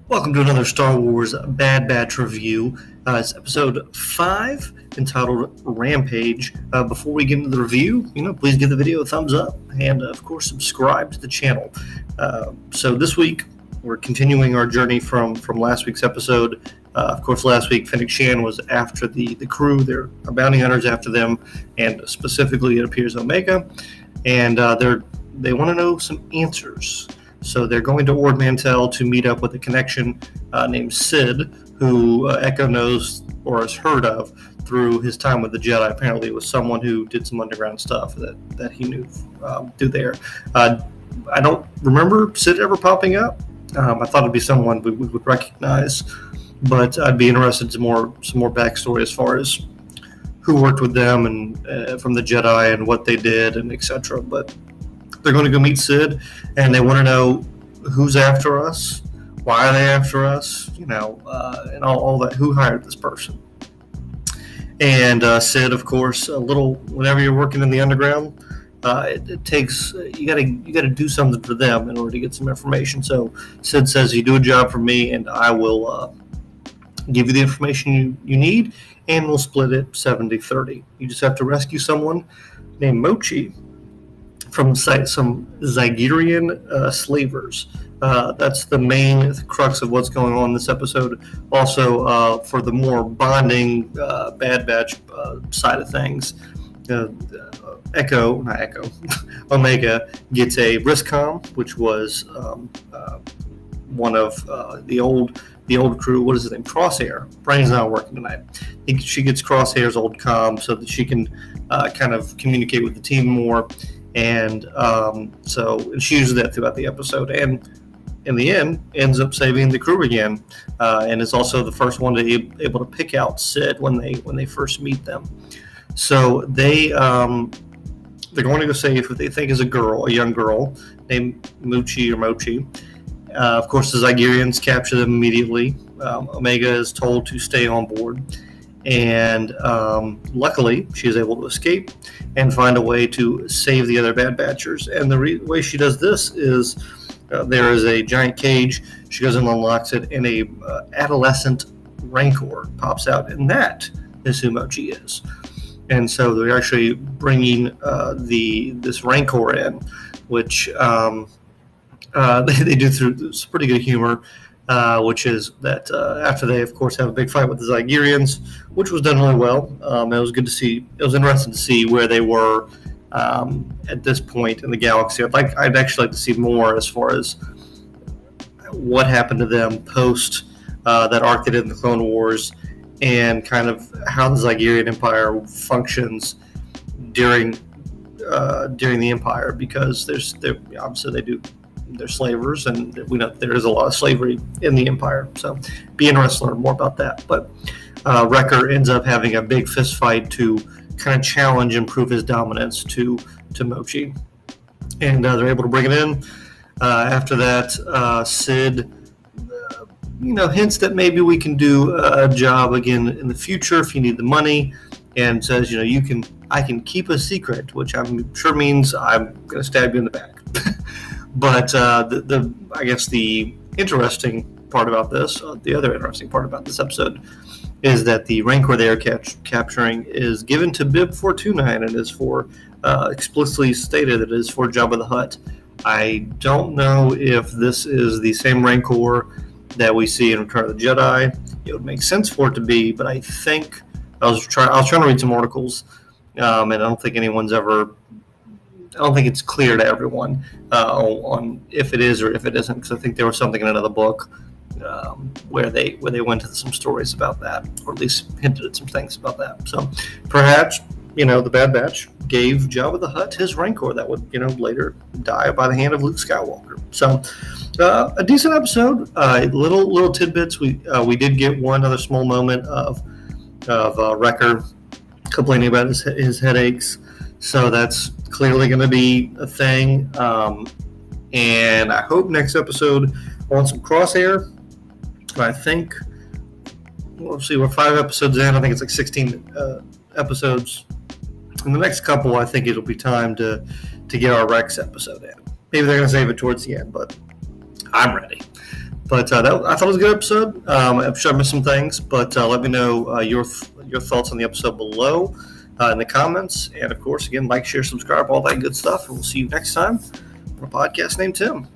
Welcome to another Star Wars Bad Batch review. It's episode 5, entitled Rampage. Before we get into the review, please give the video a thumbs up and, of course, subscribe to the channel. So this week, we're continuing our journey from last week's episode. Of course, last week, Fennec Shan was after the crew. There are bounty hunters after them, and specifically, it appears Omega. And they want to know some answers. So they're going to Ord Mantell to meet up with a connection named Sid, who Echo knows or has heard of through his time with the Jedi. Apparently, it was someone who did some underground stuff that he knew through there. I don't remember Sid ever popping up. I thought it'd be someone we would recognize, but I'd be interested in some more backstory as far as who worked with them and from the Jedi and what they did and etc. But they're going to go meet Sid, and they want to know who's after us, why are they after us, and all that. Who hired this person? And Sid, of course, whenever you're working in the underground, it takes you got to do something for them in order to get some information. So Sid says, "You do a job for me, and I will give you the information you need, and we'll split it 70-30. You just have to rescue someone named Mochi from some Zygerian slavers." That's the main crux of what's going on in this episode. Also, for the more bonding Bad Batch side of things, Omega gets a Riscom, which was one of the old crew. What is his name? Crosshair. Brain's not working tonight. She gets Crosshair's old comm so that she can kind of communicate with the team more. And so she uses that throughout the episode, and in the end, ends up saving the crew again, and is also the first one to be able to pick out Sid when they first meet them. So they're going to go save what they think is a young girl named Mochi. Of course, the Zygerians capture them immediately. Omega is told to stay on board. And luckily, she is able to escape and find a way to save the other Bad Batchers. And the way she does this is there is a giant cage. She goes and unlocks it, and a adolescent Rancor pops out, and that is who Mochi is. And so they're actually bringing this Rancor in, which they do through some pretty good humor. Which is that after they, of course, have a big fight with the Zygerians, which was done really well. It was good to see. It was interesting to see where they were at this point in the galaxy. I'd actually like to see more as far as what happened to them post that arc they did in the Clone Wars, and kind of how the Zygerian Empire functions during the Empire, because obviously they do. They're slavers, and we know there is a lot of slavery in the Empire. So be interested to learn more about that. But Wrecker ends up having a big fist fight to kind of challenge and prove his dominance to Mochi. And they're able to bring it in. After that, Sid hints that maybe we can do a job again in the future if you need the money, and says, I can keep a secret, which I'm sure means I'm going to stab you in the back. But I guess the interesting part about this, the other interesting part about this episode, is that the Rancor they are capturing is given to Bib Fortuna, and it is for explicitly stated that it is for Jabba the Hutt. I don't know if this is the same Rancor that we see in Return of the Jedi. It would make sense for it to be, but I think I was trying to read some articles, and I don't think it's clear to everyone on if it is or if it isn't, because I think there was something in another book where they went to some stories about that, or at least hinted at some things about that. So perhaps the Bad Batch gave Jabba the Hutt his Rancor that would later die by the hand of Luke Skywalker. So a decent episode. Little tidbits. We did get one other small moment of Wrecker complaining about his headaches. So that's clearly going to be a thing. And I hope next episode I want some Crosshair. I think, we'll see, we're 5 episodes in. I think it's like 16 episodes. In the next couple, I think it'll be time to get our Rex episode in. Maybe they're going to save it towards the end, but I'm ready. But I thought it was a good episode. I'm sure I missed some things, but let me know your thoughts on the episode below in the comments. And, of course, again, like, share, subscribe, all that good stuff. And we'll see you next time on a podcast named Tim.